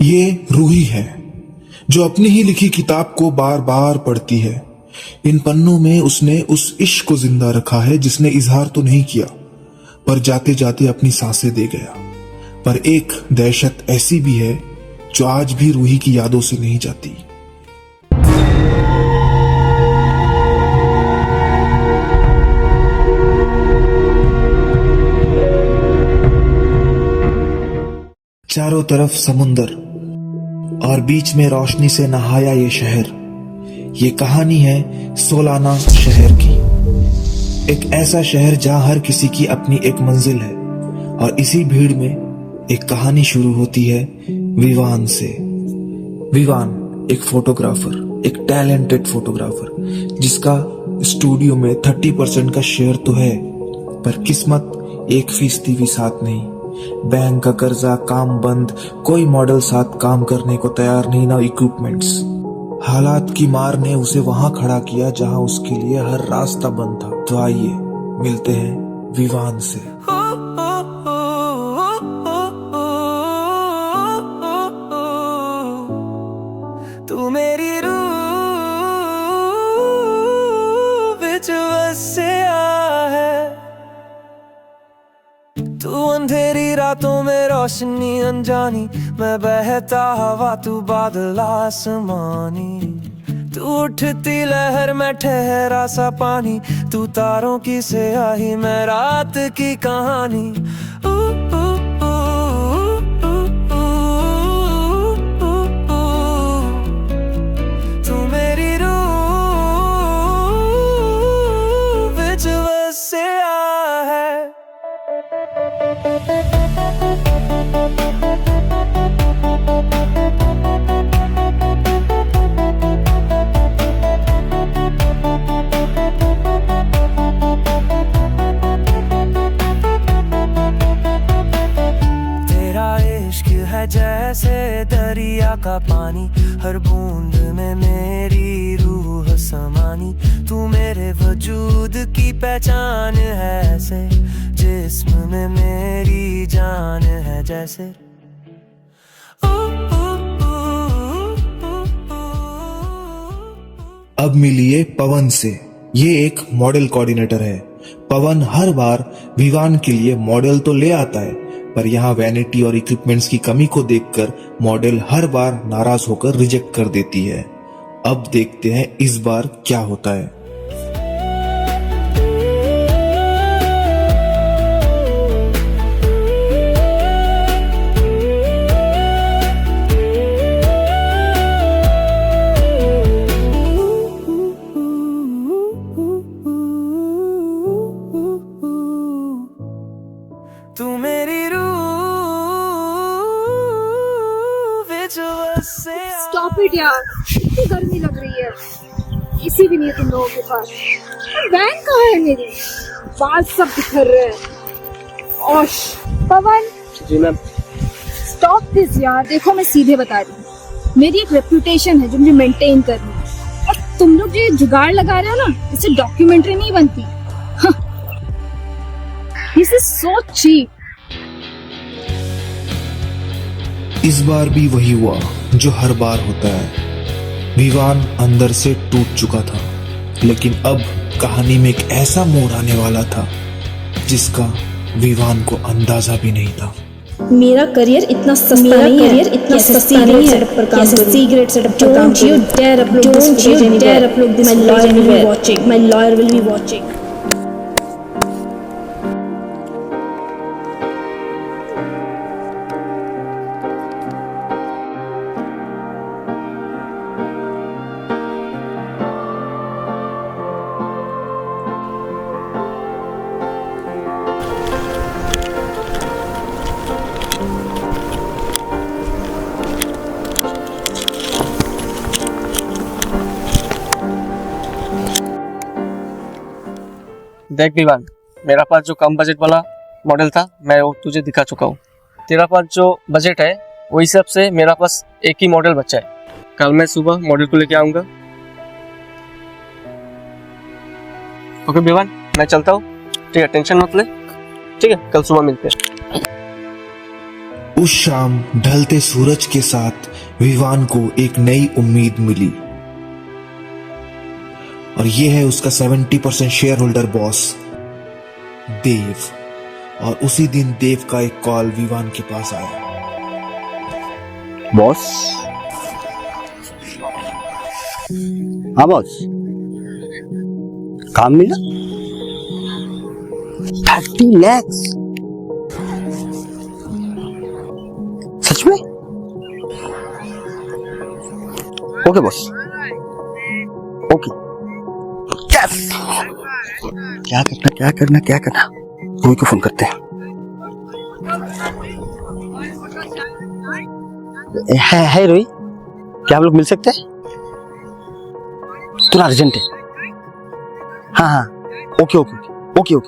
ये रूही है जो अपनी ही लिखी किताब को बार बार पढ़ती है। इन पन्नों में उसने उस इश्क को जिंदा रखा है जिसने इजहार तो नहीं किया पर जाते जाते अपनी सांसें दे गया। पर एक दहशत ऐसी भी है जो आज भी रूही की यादों से नहीं जाती। चारों तरफ समुंदर और बीच में रोशनी से नहाया ये शहर। ये कहानी है सोलाना शहर की। एक ऐसा शहर जहां हर किसी की अपनी एक मंजिल है और इसी भीड़ में एक कहानी शुरू होती है विवान से। विवान एक फोटोग्राफर, एक टैलेंटेड फोटोग्राफर जिसका स्टूडियो में 30% का शेयर तो है पर किस्मत 1% भी साथ नहीं। बैंक का कर्जा, काम बंद, कोई मॉडल साथ काम करने को तैयार नहीं, ना इक्विपमेंट्स। हालात की मार ने उसे वहां खड़ा किया जहां उसके लिए हर रास्ता बंद था। तो आइए मिलते हैं विवान से। तू मेरी रूह विच वसिया है, तू अंधेरी रातों में रोशनी अनजानी, मैं बहता हवा तू बादल आसमानी। तू उठती लहर मैं ठहरा सा पानी, तू तारों की स्याही मैं रात की कहानी। तू मेरी रूह विच वसिया है। जैसे दरिया का पानी, हर बूंद में मेरी रूह समानी। तू मेरे वजूद की पहचान है ऐसे, जिस्म में मेरी जान है जैसे। अब मिलिए पवन से। ये एक मॉडल कोऑर्डिनेटर है। पवन हर बार विवान के लिए मॉडल तो ले आता है पर यहाँ वैनिटी और इक्विपमेंट्स की कमी को देखकर मॉडल हर बार नाराज होकर रिजेक्ट कर देती है। अब देखते हैं इस बार क्या होता है। तू मेरी स्टॉप इट यार, इतनी गर्मी लग रही है। एसी भी नहीं है तुम लोगों के पास। वैन कहाँ है मेरी? बाल सब बिखर रहे हैं। ओश पवन। जी मैम। स्टॉप दिस यार। देखो मैं सीधे बता रही हूँ, मेरी एक रेपुटेशन है जो मुझे मेंटेन करनी है और तुम लोग जो ये जुगाड़ लगा रहे हो ना, इससे डॉक्यूमेंट्री नहीं बनती। This is so cheap. इस बार भी वही हुआ जो हर बार होता है। विवान अंदर से टूट चुका था लेकिन अब कहानी में एक ऐसा मोड़ आने वाला था जिसका विवान को अंदाजा भी नहीं था। मेरा करियर इतना सस्ता नहीं है। करियर इतना सस्ता नहीं है पर काम करूं। सीक्रेट सेटअप पर काम करूं। Don't you dare upload this. My lawyer will be watching. My lawyer will be watching. देख विवान, मेरा पास जो कम बजट वाला मॉडल था मैं वो तुझे दिखा चुका हूँ। तेरा पास जो बजट है वो हिसाब से मेरा पास एक ही मॉडल बचा है। कल मैं सुबह मॉडल को लेके आऊंगा। ओके विवान, मैं चलता हूँ। ठीक है, टेंशन मत ले। ठीक है, कल सुबह मिलते हैं। उस शाम ढलते सूरज के साथ विवान को एक नई उम्मीद मिली और यह है उसका 70% शेयर होल्डर बॉस देव। और उसी दिन देव का एक कॉल विवान के पास आया। बॉस। हाँ बॉस, काम मिला 30 लाख। सच में? Okay boss, okay. यस। क्या करना रोहित को फोन करते हैं। है रोहित, क्या हम लोग मिल सकते हैं? थोड़ा अर्जेंट है। हाँ ओके थैंक यू।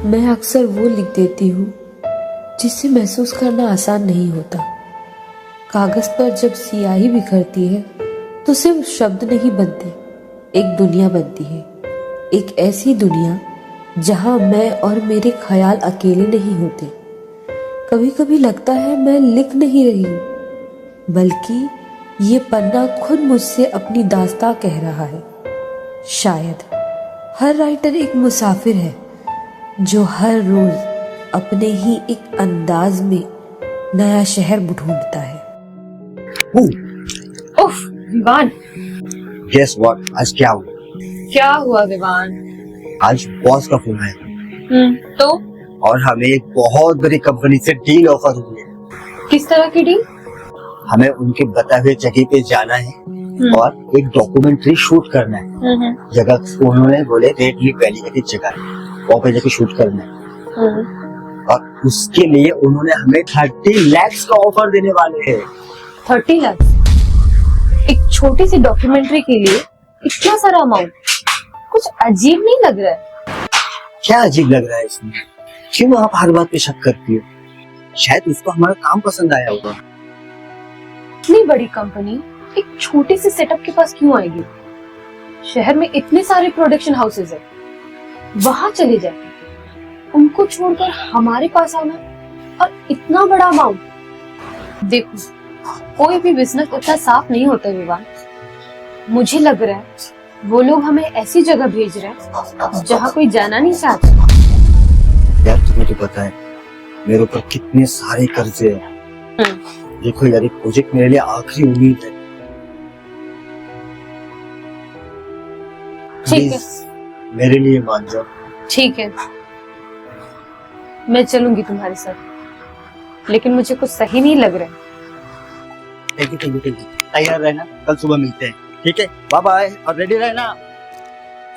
मैं अक्सर वो लिख देती हूँ जिसे महसूस करना आसान नहीं होता। कागज पर जब सियाही बिखरती है तो सिर्फ शब्द नहीं बनते, एक दुनिया बनती है। एक ऐसी दुनिया जहाँ मैं और मेरे ख्याल अकेले नहीं होते। कभी कभी लगता है मैं लिख नहीं रही हूँ, बल्कि ये पन्ना खुद मुझसे अपनी दास्तां कह रहा है। शायद हर राइटर एक मुसाफिर है जो हर रोज अपने ही एक अंदाज में नया शहर ढूंढता है। उफ विवान, गेस व्हाट, आज क्या हुआ? क्या हुआ विवान? आज बॉस का फोन आया तो और हमें एक बहुत बड़ी कंपनी से डील ऑफर हुई है। किस तरह की डील? हमें उनके बताए हुए जगह पे जाना है और एक डॉक्यूमेंट्री शूट करना है। जगह उन्होंने बोले रेड लिप वैली की जगह है, वहाँ पे जाके शूट करना है। और उसके लिए उन्होंने हमें 30 लाख का ऑफर देने वाले हैं। 30 लाख? एक छोटी सी डॉक्यूमेंट्री के लिए इतना सारा अमाउंट? कुछ अजीब नहीं लग रहा है? क्या अजीब लग रहा है इसमें? क्यों आप हर बात पे शक करती हो? शायद उसको हमारा काम पसंद आया होगा। इतनी बड़ी कंपनी एक छोटे से सेटअप के पास क्यों आएगी? शहर में इतने सारे प्रोडक्शन हाउसेज है, वहां चले जाए। उनको छोड़कर हमारे पास आना और इतना बड़ा अमाउंट। देखो, कोई भी बिजनेस उतना साफ नहीं होता विवान। मुझे लग रहा है वो लोग हमें ऐसी जगह भेज रहे हैं जहाँ कोई जाना नहीं चाहता। यार तुम्हें तो पता है मेरे ऊपर कितने सारे कर्जे हैं। देखो यार, ये प्रोजेक्ट मेरे लिए आखिरी उम्मीद है। ठीक है, मेरे लिए मान जाओ। ठीक है, मैं चलूंगी तुम्हारे साथ, लेकिन मुझे कुछ सही नहीं लग रहा है। Thank you. तैयार रहना, कल सुबह मिलते हैं। ठीक है, बाय बाय, और रेडी रहना।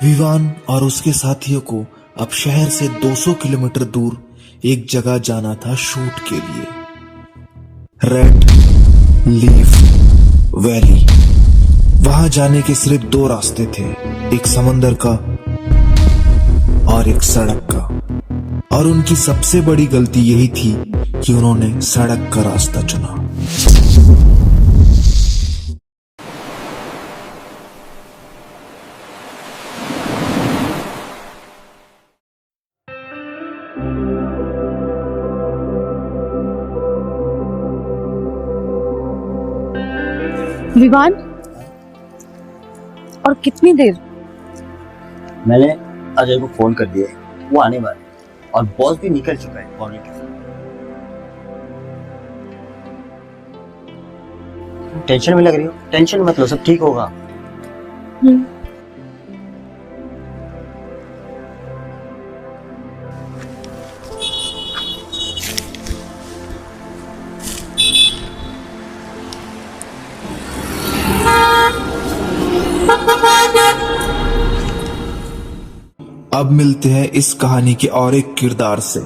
विवान और उसके साथियों को अब शहर से 200 किलोमीटर दूर एक जगह जाना था शूट के लिए। Red leaf valley. वहां जाने के सिर्फ 2 रास्ते थे, एक समंदर का और एक सड़क का। और उनकी सबसे बड़ी गलती यही थी कि उन्होंने सड़क का रास्ता चुना। विवान, और कितनी देर? मैंने अजय को फोन कर दिया है, वो आने वाला है और बॉस भी निकल चुका है मॉर्निंग के साथ। टेंशन में लग रही हो? टेंशन मत लो, सब ठीक होगा। अब मिलते हैं इस कहानी के और एक किरदार से।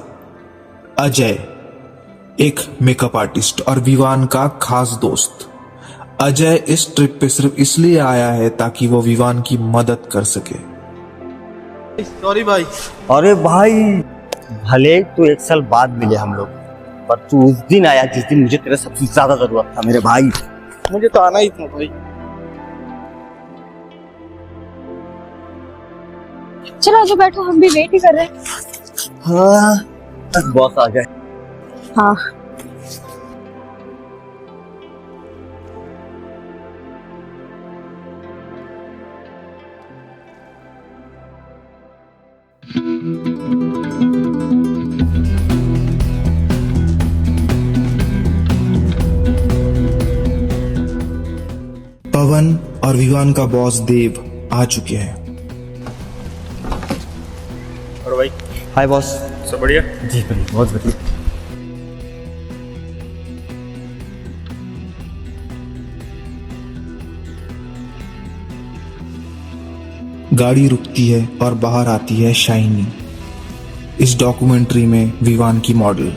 अजय, एक मेकअप आर्टिस्ट और विवान का खास दोस्त। अजय इस ट्रिप पे सिर्फ इसलिए आया है ताकि वो विवान की मदद कर सके। सॉरी भाई। अरे भाई, भले तो 1 साल बाद मिले हम लोग, पर तू उस दिन आया जिस दिन मुझे तेरा सबसे ज्यादा जरूरत था मेरे भाई। मुझे तो आना ही था भाई। चलो आजो बैठो, हम भी वेट ही कर रहे हैं। हाँ बस बॉस आ गए। हाँ पवन और विवान का बॉस देव आ चुके हैं। और भाई हाय बॉस। सब बढ़िया? जी बढ़िया, बहुत बढ़िया। गाड़ी रुकती है और बाहर आती है शाइनी। इस डॉक्यूमेंट्री में विवान की मॉडल।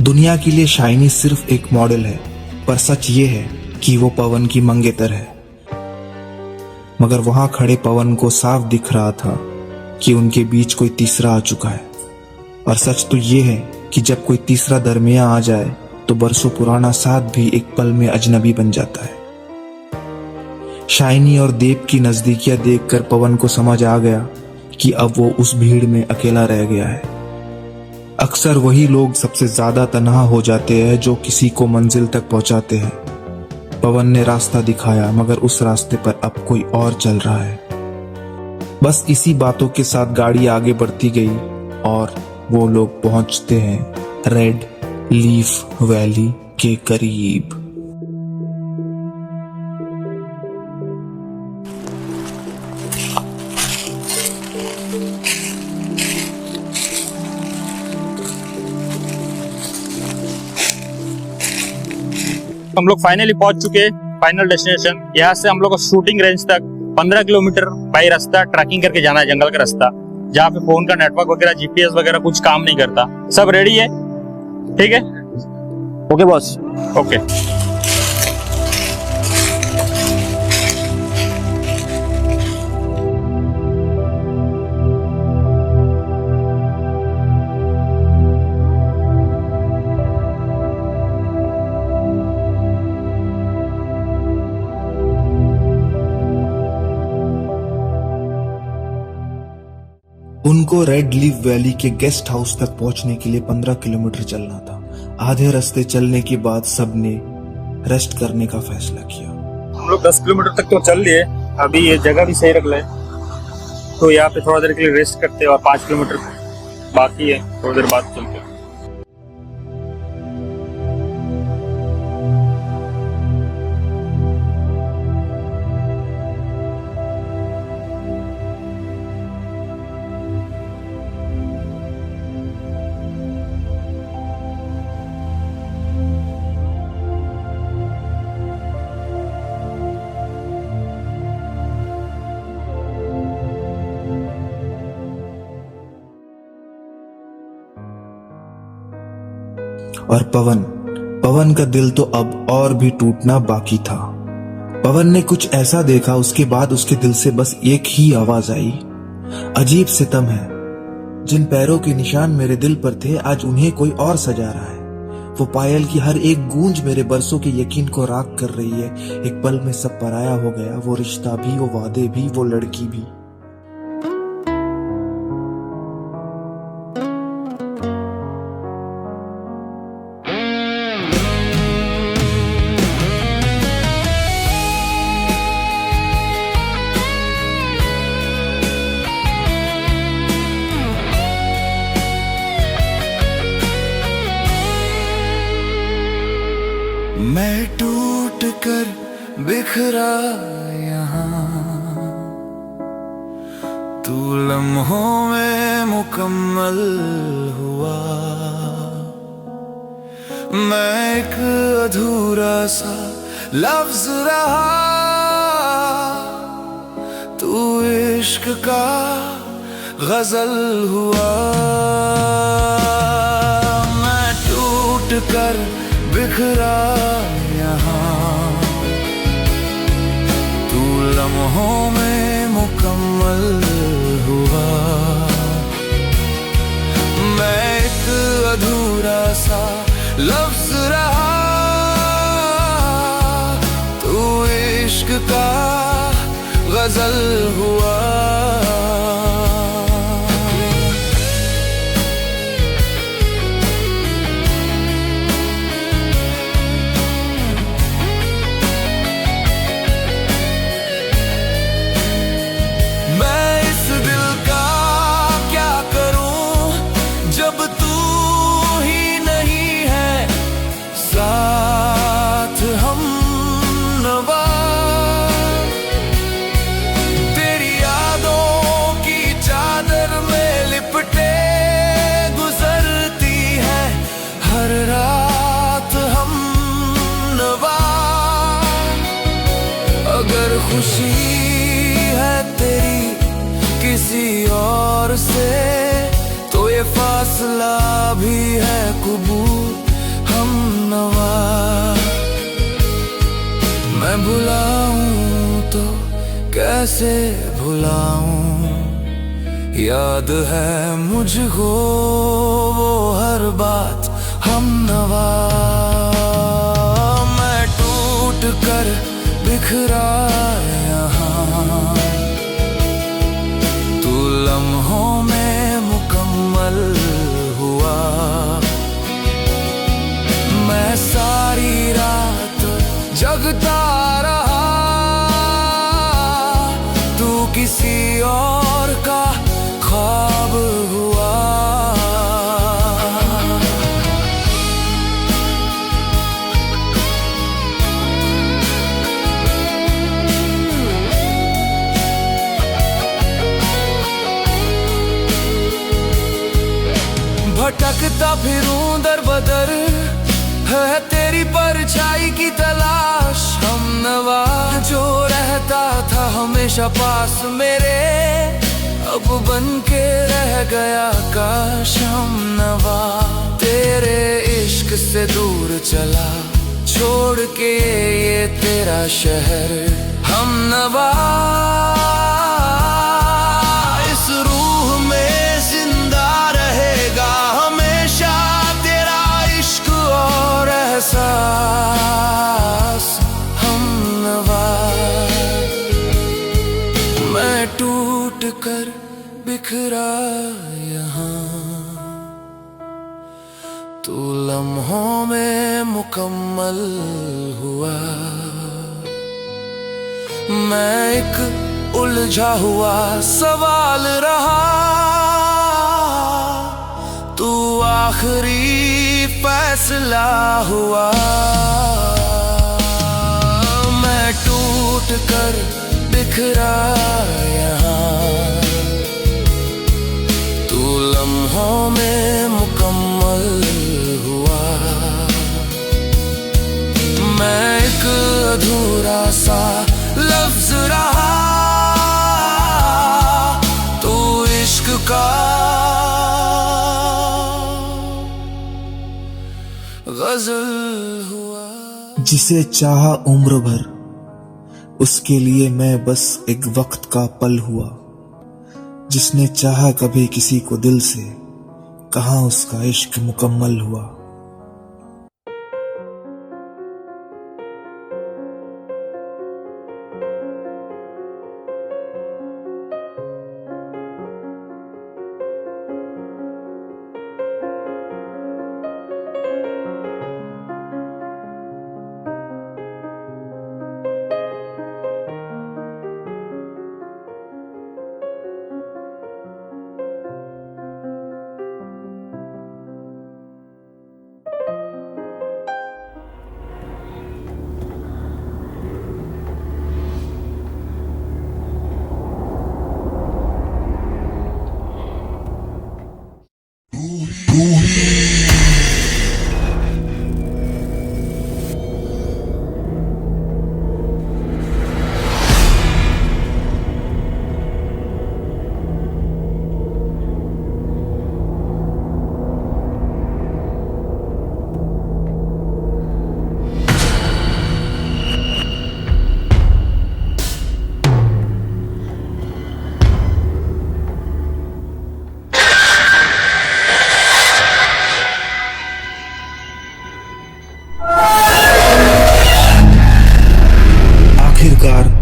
दुनिया के लिए शाइनी सिर्फ एक मॉडल है, पर सच ये है कि वो पवन की मंगेतर है। मगर वहां खड़े पवन को साफ दिख रहा था कि उनके बीच कोई तीसरा आ चुका है। और सच तो ये है कि जब कोई तीसरा दरमिया आ जाए तो बरसों पुराना साथ भी एक पल में अजनबी बन जाता है। शाइनी और देव की नजदीकियां देखकर पवन को समझ आ गया कि अब वो उस भीड़ में अकेला रह गया है। अक्सर वही लोग सबसे ज्यादा तन्हा हो जाते हैं जो किसी को मंजिल तक पहुंचाते हैं। पवन ने रास्ता दिखाया, मगर उस रास्ते पर अब कोई और चल रहा है। बस इसी बातों के साथ गाड़ी आगे बढ़ती गई और वो लोग पहुंचते हैं रेड लीफ वैली के करीब। हम लोग फाइनली पहुंच चुके हैं फाइनल डेस्टिनेशन। यहाँ से हम लोग को शूटिंग रेंज तक 15 किलोमीटर बाई रास्ता ट्रैकिंग करके जाना है, जंगल का रास्ता, जहाँ पे फोन का नेटवर्क वगैरह जीपीएस वगैरह कुछ काम नहीं करता। सब रेडी है? ठीक है, ओके बॉस। ओके। उनको रेड लीफ वैली के गेस्ट हाउस तक पहुंचने के लिए 15 किलोमीटर चलना था। आधे रास्ते चलने के बाद सबने रेस्ट करने का फैसला किया। हम लोग 10 किलोमीटर तक तो चल लिए, अभी ये जगह भी सही रख ले, तो यहाँ पे थोड़ा देर के लिए रेस्ट करते हैं और 5 किलोमीटर बाकी है, थोड़ी देर बाद चलते हैं। और पवन का दिल तो अब और भी टूटना बाकी था। पवन ने कुछ ऐसा देखा, उसके बाद उसके दिल से बस एक ही आवाज आई, अजीब सितम है। जिन पैरों के निशान मेरे दिल पर थे, आज उन्हें कोई और सजा रहा है। वो पायल की हर एक गूंज मेरे बरसों के यकीन को राख कर रही है। एक पल में सब पराया हो गया, वो रिश्ता भी, वो वादे भी, वो लड़की भी। मैं टूट कर बिखरा यहाँ, तू लम्हों में मुकम्मल हुआ। मैं एक अधूरा सा लफ्ज रहा, तू इश्क का गजल हुआ। मैं टूट कर बिखरा यहाँ, तू लम्हों में मुकम्मल हुआ। मैं एक अधूरा सा और से, तो ये फासला भी है कबूल हम नवा। मैं भुलाऊं तो कैसे भुलाऊं, याद है मुझको वो हर बात हम नवा। मैं टूट कर बिखरा यहाँ, तू लम्हों में मुकम्मल हुआ। मैं सारी रात जगता रहा, तू किसी और का ख्वाब हुआ। भटकता फिरूं दर बदर, है तेरी परछाई की तलाश हम नवा। जो रहता था हमेशा पास मेरे, अब बन के रह गया काश हम नवा। तेरे इश्क से दूर चला, छोड़ के ये तेरा शहर हम नवा। इस रूह में जिंदा रहेगा हमेशा तेरा इश्क और एहसास हम नवा। मैं टूट कर बिखरा यहाँ, तू लम्हों में मुकम्मल हुआ। मैं एक उलझा हुआ सवाल रहा, तू आखिरी फैसला हुआ। मैं टूट कर बिखरा यहाँ, तू लम्हों में मुकम्मल हुआ। मैं एक अधूरा सा लफ्ज रहा, तू इश्क का गजल हुआ। जिसे चाहा उम्र भर, उसके लिए मैं बस एक वक्त का पल हुआ। जिसने चाहा कभी किसी को दिल से, कहाँ उसका इश्क मुकम्मल हुआ।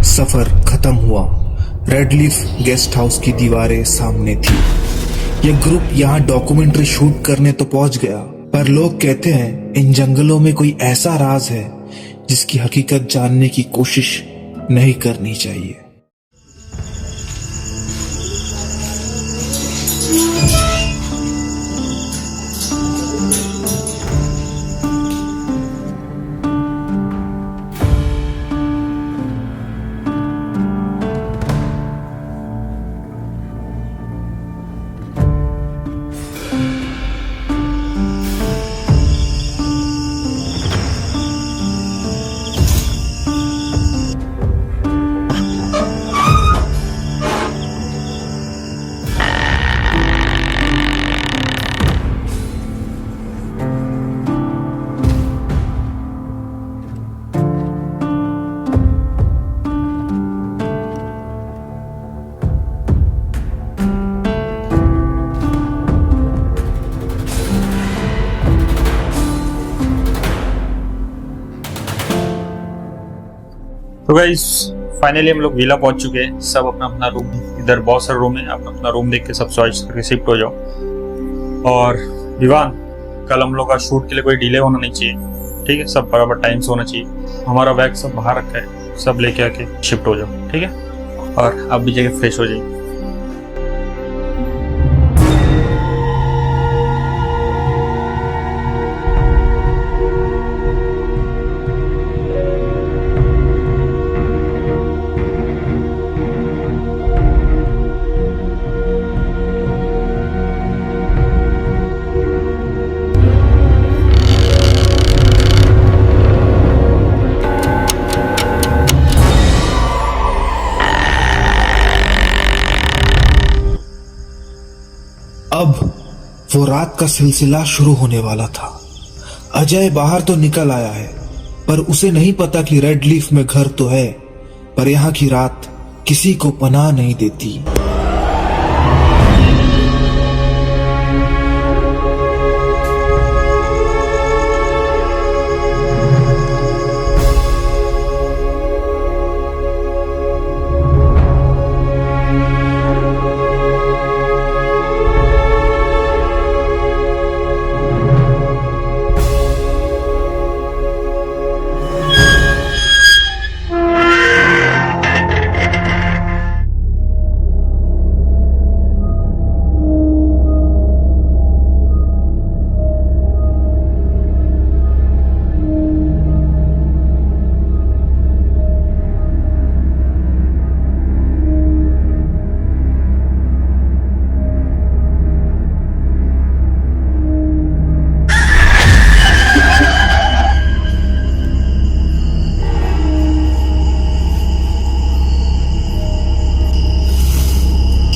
सफर खत्म हुआ। रेडलीफ गेस्ट हाउस की दीवारें सामने थी। यह ग्रुप यहाँ डॉक्यूमेंट्री शूट करने तो पहुंच गया, पर लोग कहते हैं इन जंगलों में कोई ऐसा राज है जिसकी हकीकत जानने की कोशिश नहीं करनी चाहिए। तो गाइस फाइनली हम लोग विला पहुंच चुके हैं। सब अपना अपना रूम, इधर बहुत सारे रूम है, अपना अपना रूम देख के सब चॉइस करके शिफ्ट हो जाओ। और विवान, कल हम लोग का शूट के लिए कोई डिले होना नहीं चाहिए, ठीक है? सब बराबर टाइम से होना चाहिए। हमारा बैग सब बाहर रखा है, सब लेके आके शिफ्ट हो जाओ, ठीक है? और आप भी जाके फ्रेश हो जाइए। अब वो रात का सिलसिला शुरू होने वाला था। अजय बाहर तो निकल आया है, पर उसे नहीं पता कि रेड लीफ में घर तो है, पर यहाँ की रात किसी को पनाह नहीं देती।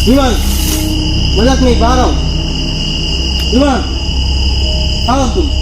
विमान, मजाक नहीं, बाहर आओ। विमान, आओ तुम।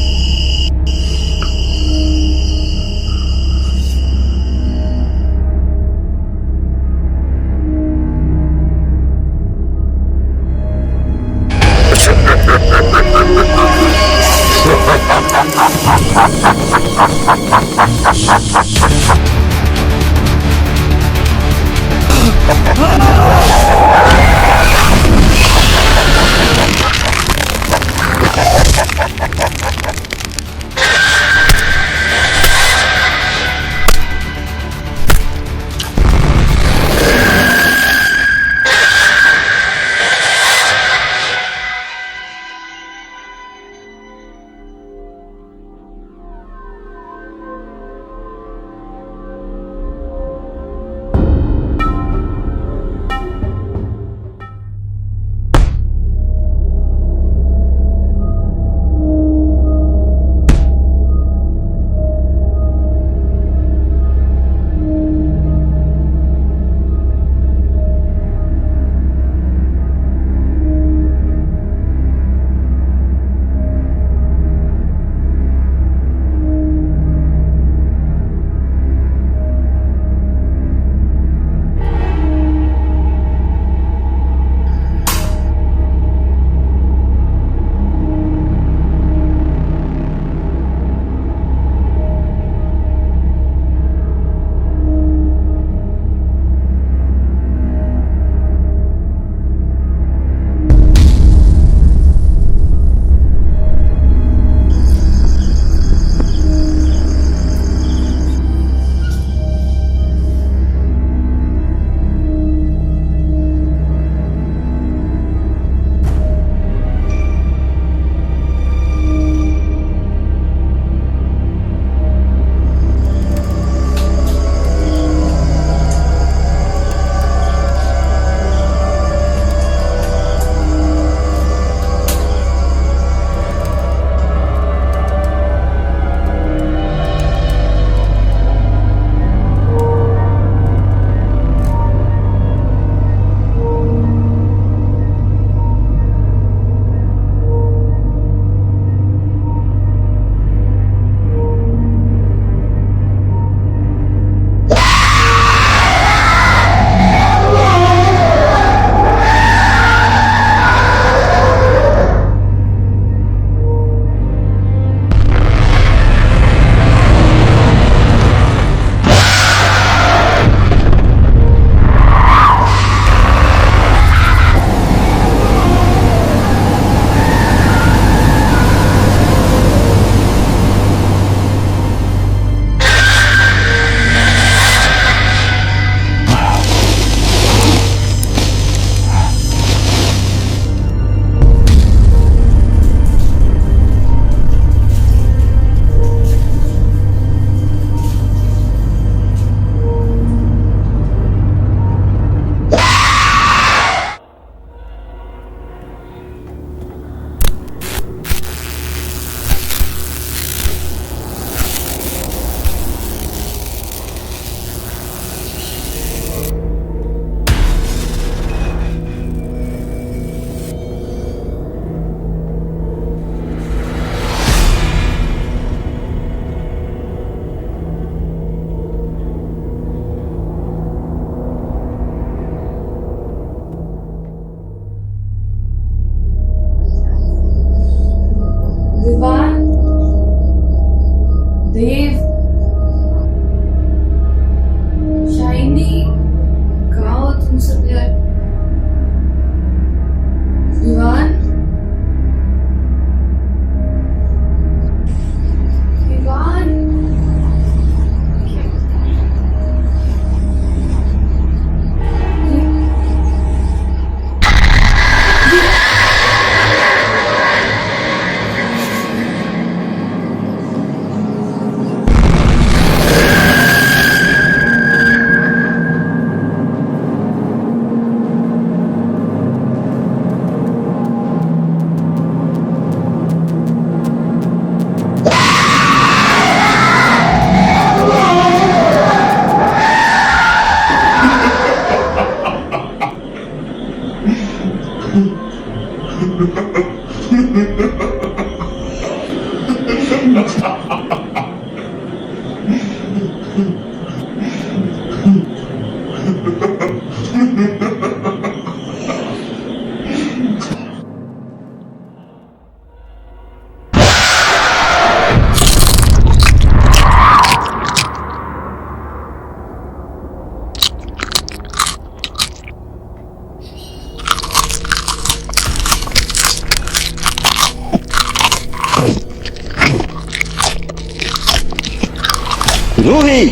रूही,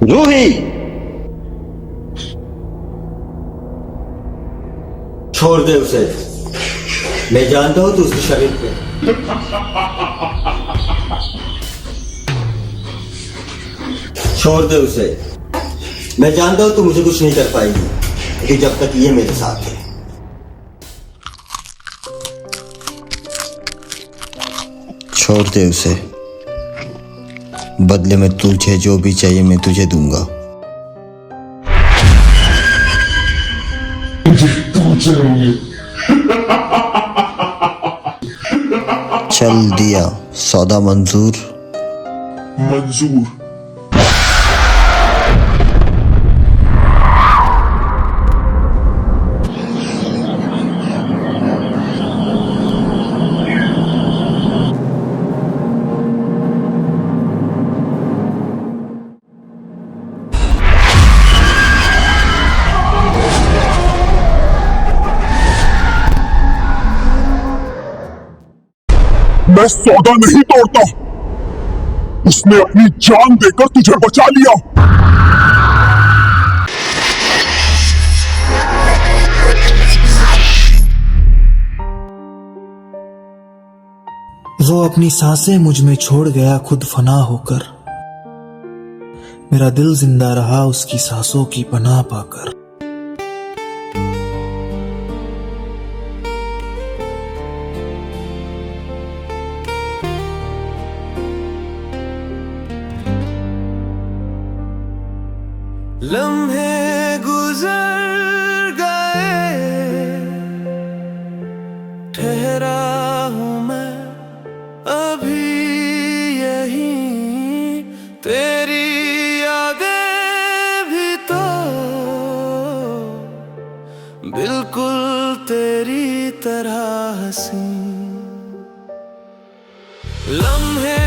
रूही, छोड़ दे उसे। मैं जानता हूं तू उसके शरीर पे। छोड़ दे उसे। मैं जानता हूं तू मुझे कुछ नहीं कर पाएगी, लेकिन जब तक ये मेरे साथ है। छोड़ दे उसे। बदले में तुझे जो भी चाहिए मैं तुझे दूंगा। चल दिया, सौदा मंजूर। मंजूर। मैं सौदा नहीं तोड़ता। उसने अपनी जान देकर तुझे बचा लिया। वो अपनी सांसें मुझ में छोड़ गया खुद फना होकर। मेरा दिल जिंदा रहा उसकी सांसों की पनाह पाकर। लम्हे गुजर गए, ठहरा हूँ मैं अभी यहीं। तेरी यादें भी तो बिल्कुल तेरी तरह हंसी। लम्हे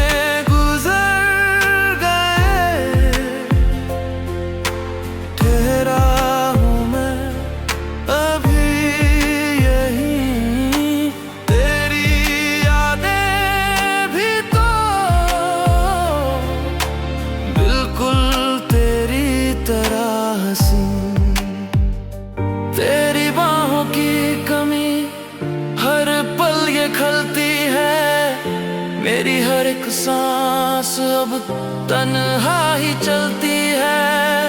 तेरी बाहों की कमी हर पल ये खलती है। मेरी हर एक सांस अब तन्हा ही चलती है।